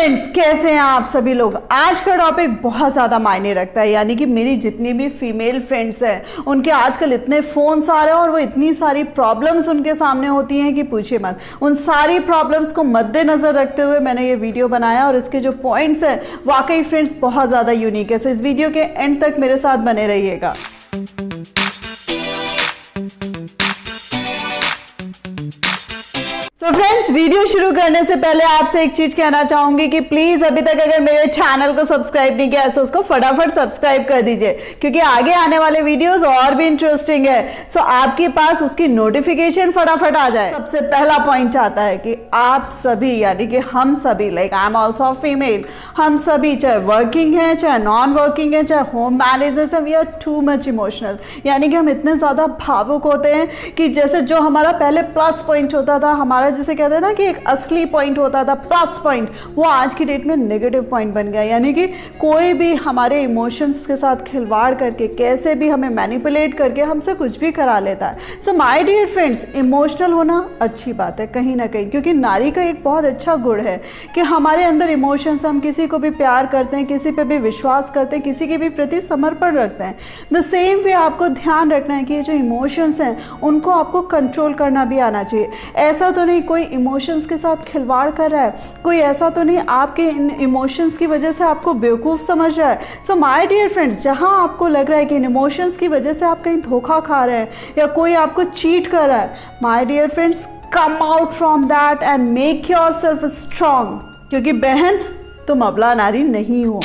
Friends, कैसे हैं आप सभी लोग। आज का टॉपिक बहुत ज़्यादा मायने रखता है, यानी कि मेरी जितनी भी फीमेल फ्रेंड्स हैं उनके आजकल इतने फ़ोन्स आ रहे हैं और वो इतनी सारी प्रॉब्लम्स उनके सामने होती हैं कि पूछिए मत। उन सारी प्रॉब्लम्स को मद्देनज़र रखते हुए मैंने ये वीडियो बनाया और इसके जो पॉइंट्स हैं वाकई फ्रेंड्स बहुत ज़्यादा यूनिक है। सो इस वीडियो के एंड तक मेरे साथ बने रहिएगा। तो फ्रेंड्स, वीडियो शुरू करने से पहले आपसे एक चीज कहना चाहूंगी कि प्लीज अभी तक अगर मेरे चैनल को सब्सक्राइब नहीं किया है तो उसको फटाफट सब्सक्राइब कर दीजिए, क्योंकि आगे आने वाले वीडियोस और भी इंटरेस्टिंग है। सो आपके पास उसकी नोटिफिकेशन फटाफट आ जाए। सबसे पहला पॉइंट आता है कि आप सभी, यानी कि हम सभी, like I am also female, हम सभी चाहे वर्किंग है चाहे नॉन वर्किंग है चाहे होम मैनेजर्स है, we are too much emotional. यानी कि हम इतने ज्यादा भावुक होते हैं कि जैसे जो हमारा पहले प्लस पॉइंट होता था, हमारा जिसे कहते हैं ना कि एक असली पॉइंट होता था, प्लस पॉइंट, वो आज की डेट में नेगेटिव पॉइंट बन गया। यानी कि कोई भी हमारे इमोशंस के साथ खिलवाड़ करके, कैसे भी हमें मैनिपुलेट करके हमसे कुछ भी करा लेता है। So my dear friends, emotional होना अच्छी बात है कहीं ना कहीं, क्योंकि नारी का एक बहुत अच्छा गुण है कि हमारे अंदर इमोशंस, हम किसी को भी प्यार करते हैं, किसी पे भी विश्वास करते हैं, किसी के भी प्रति समर्पण रखते हैं। द सेम वे आपको ध्यान रखना है कि ये जो इमोशंस हैं उनको आपको कंट्रोल करना भी आना चाहिए। ऐसा तो नहीं कोई इमोशंस के साथ खिलवाड़ कर रहा है, कोई ऐसा तो नहीं आपके इन इमोशंस की वजह से आपको बेवकूफ़ समझ रहा है। सो माय डियर फ्रेंड्स, जहां आपको लग रहा है कि इन इमोशंस की वजह से आप कहीं धोखा खा रहे हैं या कोई आपको चीट कर रहा है, my dear friends, come out from that and make yourself strong, क्योंकि बहन तुम अबला नारी नहीं हो।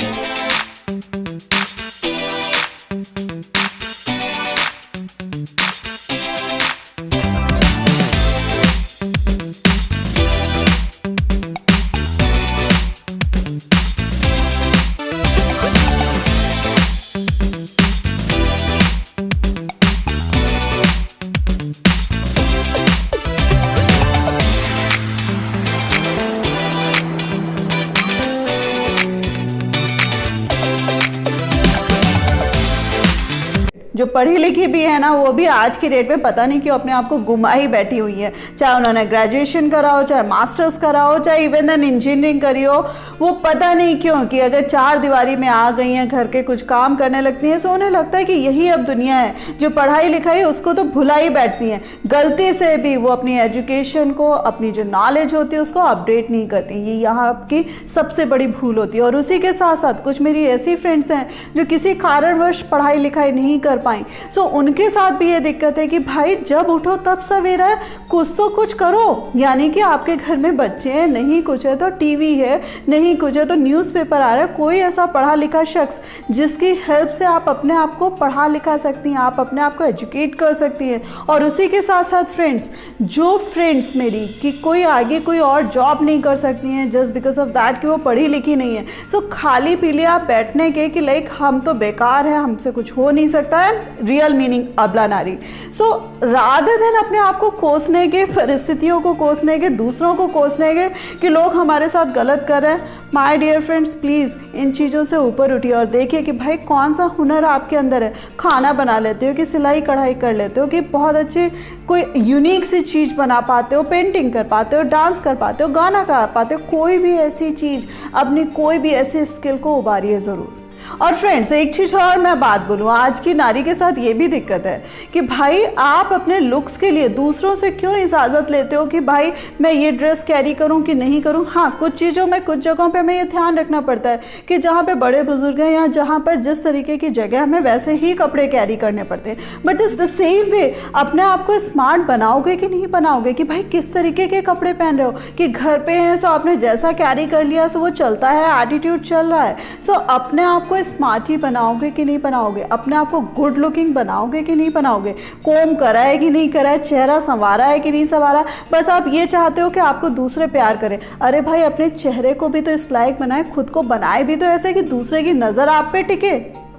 जो पढ़ी लिखी भी है ना, वो भी आज की डेट में पता नहीं क्यों अपने आप को गुमा ही बैठी हुई है। चाहे उन्होंने ग्रेजुएशन करा हो, चाहे मास्टर्स करा हो, चाहे इवन देन इंजीनियरिंग करी हो, वो पता नहीं क्यों कि अगर चार दीवारी में आ गई हैं, घर के कुछ काम करने लगती हैं, तो उन्हें लगता है कि यही अब दुनिया है। जो पढ़ाई लिखाई उसको तो भुला ही बैठती हैं। गलती से भी वो अपनी एजुकेशन को, अपनी जो नॉलेज होती है उसको अपडेट नहीं करती। ये यहाँ आपकी सबसे बड़ी भूल होती है। और उसी के साथ साथ कुछ मेरी ऐसी फ्रेंड्स हैं जो किसी कारणवश पढ़ाई लिखाई नहीं कर पाई। सो उनके साथ भी ये दिक्कत है कि भाई जब उठो तब सवेरा है, कुछ तो कुछ करो। यानी कि आपके घर में बच्चे हैं, नहीं कुछ है तो टीवी है, नहीं कुछ है तो न्यूज़पेपर आ रहा है। कोई ऐसा पढ़ा लिखा शख्स जिसकी हेल्प से आप अपने आप को पढ़ा लिखा सकती हैं, आप अपने आप को एजुकेट कर सकती हैं। और उसी के साथ साथ फ्रेंड्स, जो फ्रेंड्स मेरी कि कोई आगे कोई और जॉब नहीं कर सकती हैं जस्ट बिकॉज ऑफ दैट कि वो पढ़ी लिखी नहीं है। सो खाली पीले आप बैठने के कि लाइक हम तो बेकार है, हमसे कुछ हो नहीं सकता है, रियल मीनिंग अबला नारी। सो रादर देन अपने आप को कोसने के, परिस्थितियों को कोसने के, दूसरों को कोसने के कि लोग हमारे साथ गलत कर रहे हैं, माय डियर फ्रेंड्स प्लीज़ इन चीज़ों से ऊपर उठिए और देखिए कि भाई कौन सा हुनर आपके अंदर है। खाना बना लेते हो कि सिलाई कढ़ाई कर लेते हो कि बहुत अच्छे कोई यूनिक सी चीज़ बना पाते हो, पेंटिंग कर पाते हो, डांस कर पाते हो, गाना गा पाते हो, कोई भी ऐसी चीज़, अपनी कोई भी ऐसी स्किल को उभारिए ज़रूर। और फ्रेंड्स, एक चीज़ और मैं बात बोलूँ, आज की नारी के साथ ये भी दिक्कत है कि भाई आप अपने लुक्स के लिए दूसरों से क्यों इजाज़त लेते हो कि भाई मैं ये ड्रेस कैरी करूँ कि नहीं करूँ। हाँ, कुछ चीज़ों में, कुछ जगहों पे हमें ये ध्यान रखना पड़ता है कि जहाँ पे बड़े बुजुर्ग हैं या जहाँ पर जिस तरीके की जगह हमें वैसे ही कपड़े कैरी करने पड़ते हैं। But it's the same way अपने आप को स्मार्ट बनाओगे कि नहीं बनाओगे, कि भाई किस तरीके के कपड़े पहन रहे हो, कि घर पे हैं सो आपने जैसा कैरी कर लिया सो वो चलता है, एटीट्यूड चल रहा है। सो अपने आप को स्मार्टी बनाओगे कि नहीं बनाओगे, अपने आप को गुड लुकिंग बनाओगे कि नहीं बनाओगे, कोम करा है कि नहीं करा है, चेहरा संवारा है कि नहीं संवारा। बस आप ये चाहते हो कि आपको दूसरे प्यार करें। अरे भाई, अपने चेहरे को भी तो इस लायक बनाए, खुद को बनाए भी तो ऐसे कि दूसरे की नज़र आप पे टिके।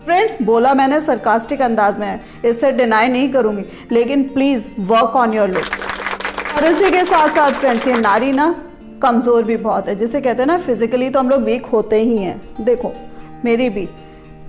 फ्रेंड्स, बोला मैंने सरकास्टिक अंदाज में है, इससे डिनाई नहीं करूँगी, लेकिन please work on your looks. और इसी के साथ साथ फ्रेंड्स, ये नारी ना कमज़ोर भी बहुत है। जिसे कहते हैं ना, फिजिकली तो हम लोग वीक होते ही हैं। देखो मेरी भी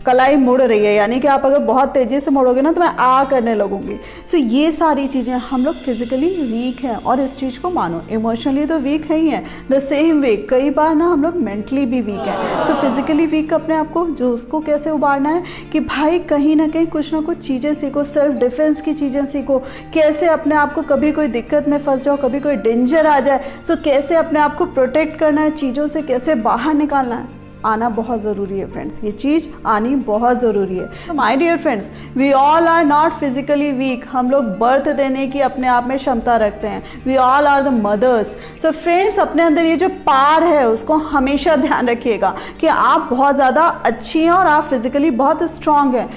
कलाई मुड़ रही है, यानी कि आप अगर बहुत तेज़ी से मुड़ोगे ना तो मैं आ करने लगूंगी। सो ये सारी चीज़ें, हम लोग फिजिकली वीक हैं और इस चीज़ को मानो, इमोशनली तो वीक है ही है, द सेम वे कई बार ना हम लोग मेंटली भी वीक हैं। सो फिजिकली वीक अपने आप को जो उसको कैसे उबारना है कि भाई कहीं ना कहीं कुछ ना कुछ चीज़ें सीखो, सेल्फ डिफेंस की चीज़ें सीखो, कैसे अपने आप को कभी कोई दिक्कत में फंस जाओ, कभी कोई डेंजर आ जाए, सो कैसे अपने आप को प्रोटेक्ट करना है, चीज़ों से कैसे बाहर निकालना है, आना बहुत ज़रूरी है फ्रेंड्स, ये चीज़ आनी बहुत ज़रूरी है। My dear friends, we all are not physically weak, हम लोग बर्थ देने की अपने आप में क्षमता रखते हैं, we all are the mothers. So friends, अपने अंदर ये जो पार है उसको हमेशा ध्यान रखिएगा कि आप बहुत ज़्यादा अच्छी हैं और आप फिजिकली बहुत स्ट्रांग हैं।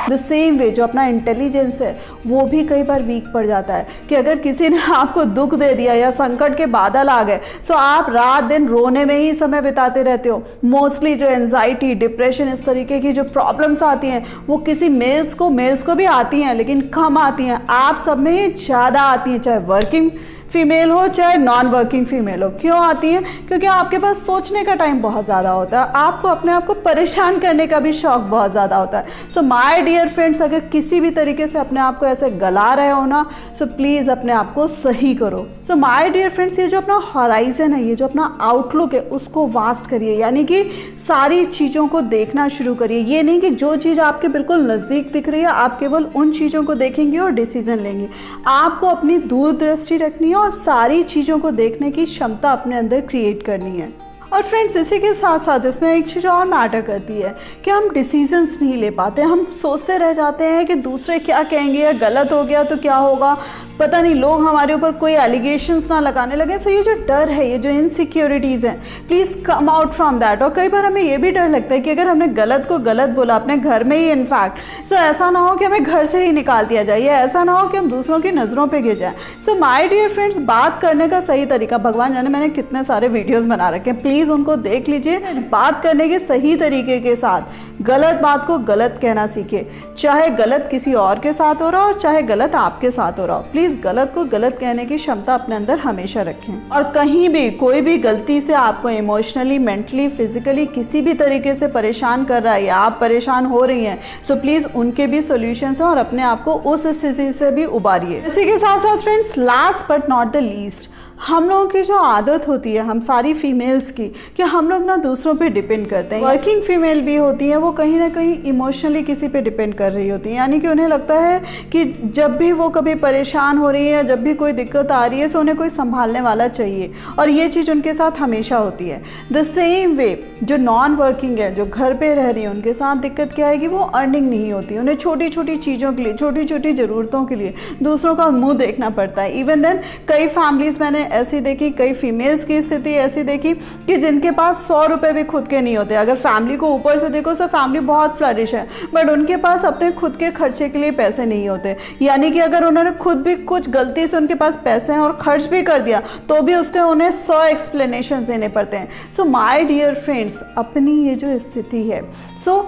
द सेम वे जो अपना इंटेलिजेंस है वो भी कई बार वीक पड़ जाता है कि अगर किसी ने आपको दुख दे दिया या संकट के बादल आ गए, सो आप रात दिन रोने में ही समय बिताते रहते हो। मोस्टली जो एंजाइटी, डिप्रेशन, इस तरीके की जो प्रॉब्लम्स आती हैं वो किसी मेल्स को भी आती हैं, लेकिन कम आती हैं, आप सब में ज़्यादा आती हैं, चाहे वर्किंग फीमेल हो चाहे नॉन वर्किंग फीमेल हो। क्यों आती हैं? क्योंकि आपके पास सोचने का टाइम बहुत ज़्यादा होता है, आपको अपने आप को परेशान करने का भी शौक बहुत ज़्यादा होता है। सो माय डियर फ्रेंड्स, अगर किसी भी तरीके से अपने आप को ऐसे गला रहे हो ना, सो प्लीज़ अपने आप को सही करो। सो माय डियर फ्रेंड्स, ये जो अपना हॉराइजन है, ये जो अपना आउटलुक है, उसको वास्ट करिए, यानी कि सारी चीज़ों को देखना शुरू करिए। ये नहीं कि जो चीज़ आपके बिल्कुल नज़दीक दिख रही है आप केवल उन चीज़ों को देखेंगे और डिसीजन लेंगे। आपको अपनी दूरदृष्टि रखनी है और सारी चीज़ों को देखने की क्षमता अपने अंदर क्रिएट करनी है। और फ्रेंड्स, इसी के साथ साथ इसमें एक चीज़ और मैटर करती है कि हम डिसीजंस नहीं ले पाते, हम सोचते रह जाते हैं कि दूसरे क्या कहेंगे, या गलत हो गया तो क्या होगा, पता नहीं लोग हमारे ऊपर कोई एलिगेशंस ना लगाने लगे। सो ये जो डर है, ये जो इनसिक्योरिटीज़ हैं, please come out from that. और कई बार हमें ये भी डर लगता है कि अगर हमने गलत को गलत बोला अपने घर में ही, इनफैक्ट, सो ऐसा ना हो कि हमें घर से ही निकाल दिया जाए, या ऐसा ना हो कि हम दूसरों की नज़रों पर गिर जाए। सो माय डियर फ्रेंड्स, बात करने का सही तरीका, भगवान जाने मैंने कितने सारे वीडियोज़ बना रखे हैं, प्लीज़ उनको देख लीजिए। बात करने के सही तरीके के साथ गलत बात को गलत कहना सीखे, चाहे गलत किसी और के साथ हो रहा हो और चाहे गलत आपके साथ हो रहा हो। प्लीज़ गलत को गलत कहने की क्षमता अपने अंदर हमेशा रखें। और कहीं भी कोई भी गलती से आपको इमोशनली, मेंटली, फिजिकली किसी भी तरीके से परेशान कर रहा है या आप परेशान हो रही हैं, सो प्लीज़ उनके भी सोल्यूशंस हैं और अपने आप को उस स्थिति से भी उबारिए। इसी के साथ साथ friends, last but not the least, हम लोगों की जो आदत होती है, हम सारी फीमेल्स की, कि हम लोग ना दूसरों पे डिपेंड करते हैं। वर्किंग फीमेल भी होती हैं, वो कहीं ना कहीं इमोशनली किसी पे डिपेंड कर रही होती हैं, यानी कि उन्हें लगता है कि जब भी वो कभी परेशान हो रही है, जब भी कोई दिक्कत आ रही है, तो उन्हें कोई संभालने वाला चाहिए, और ये चीज़ उनके साथ हमेशा होती है। द सेम वे जो नॉन वर्किंग है, जो घर पर रह रही है, उनके साथ दिक्कत क्या आएगी? वो अर्निंग नहीं होती, उन्हें छोटी छोटी चीज़ों के लिए, छोटी छोटी ज़रूरतों के लिए दूसरों का मुँह देखना पड़ता है। इवन देन कई फैमिलीज़ मैंने ऐसी देखी, कई फीमेल्स की स्थिति ऐसी देखी कि जिनके पास 100 रुपए भी खुद के नहीं होते। अगर फैमिली को ऊपर से देखो तो फैमिली बहुत फ्लरिश है, बट उनके पास अपने खुद के खर्चे के लिए पैसे नहीं होते, यानी कि अगर उन्होंने खुद भी कुछ गलती से उनके पास पैसे हैं और खर्च भी कर दिया तो भी उसके उन्हें 100 एक्सप्लेनेशन देने पड़ते हैं। सो माय डियर फ्रेंड्स, अपनी ये जो स्थिति है, सो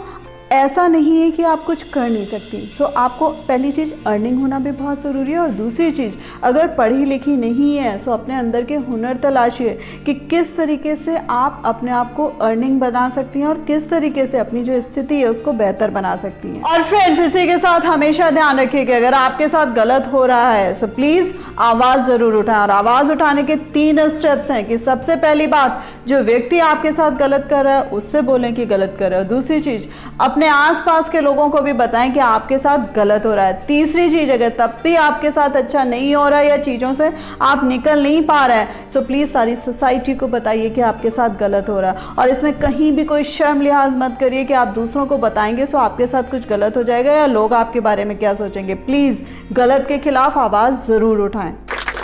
ऐसा नहीं है कि आप कुछ कर नहीं सकती। सो आपको पहली चीज़ अर्निंग होना भी बहुत ज़रूरी है, और दूसरी चीज़, अगर पढ़ी लिखी नहीं है सो अपने अंदर के हुनर तलाशिए कि किस तरीके से आप अपने आप को अर्निंग बना सकती हैं और किस तरीके से अपनी जो स्थिति है उसको बेहतर बना सकती हैं। और फ्रेंड्स, इसी के साथ हमेशा ध्यान रखिए कि अगर आपके साथ गलत हो रहा है सो प्लीज़ आवाज़ ज़रूर उठाएं। और आवाज़ उठाने के 3 स्टेप्स हैं कि सबसे पहली बात, जो व्यक्ति आपके साथ गलत कर रहा है उससे बोलें कि गलत कर रहा है। दूसरी चीज़, अपने आसपास के लोगों को भी बताएं कि आपके साथ गलत हो रहा है। तीसरी चीज़, अगर तब भी आपके साथ अच्छा नहीं हो रहा है या चीज़ों से आप निकल नहीं पा रहे हैं, सो प्लीज़ सारी सोसाइटी को बताइए कि आपके साथ गलत हो रहा है। और इसमें कहीं भी कोई शर्म लिहाज मत करिए कि आप दूसरों को बताएंगे सो आपके साथ कुछ गलत हो जाएगा या लोग आपके बारे में क्या सोचेंगे। प्लीज़ गलत के खिलाफ आवाज़ ज़रूर उठाएं।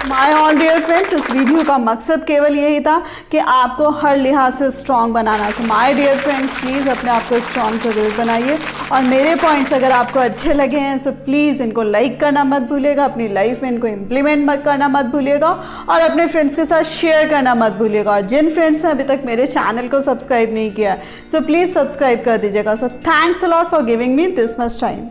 माय ऑल डियर फ्रेंड्स, इस वीडियो का मकसद केवल यही था कि आपको हर लिहाज से स्ट्रॉन्ग बनाना। So my dear friends, please अपने आप को स्ट्रॉन्ग ज़रूर बनाइए। और मेरे पॉइंट्स अगर आपको अच्छे लगे हैं सो प्लीज़ इनको लाइक करना मत भूलिएगा, अपनी लाइफ में इनको इम्प्लीमेंट मत करना मत भूलिएगा, और अपने फ्रेंड्स के साथ शेयर करना मत भूलिएगा। और जिन फ्रेंड्स ने अभी तक मेरे चैनल को सब्सक्राइब नहीं किया सो प्लीज़ सब्सक्राइब कर दीजिएगा। So thanks a lot for giving me this much time.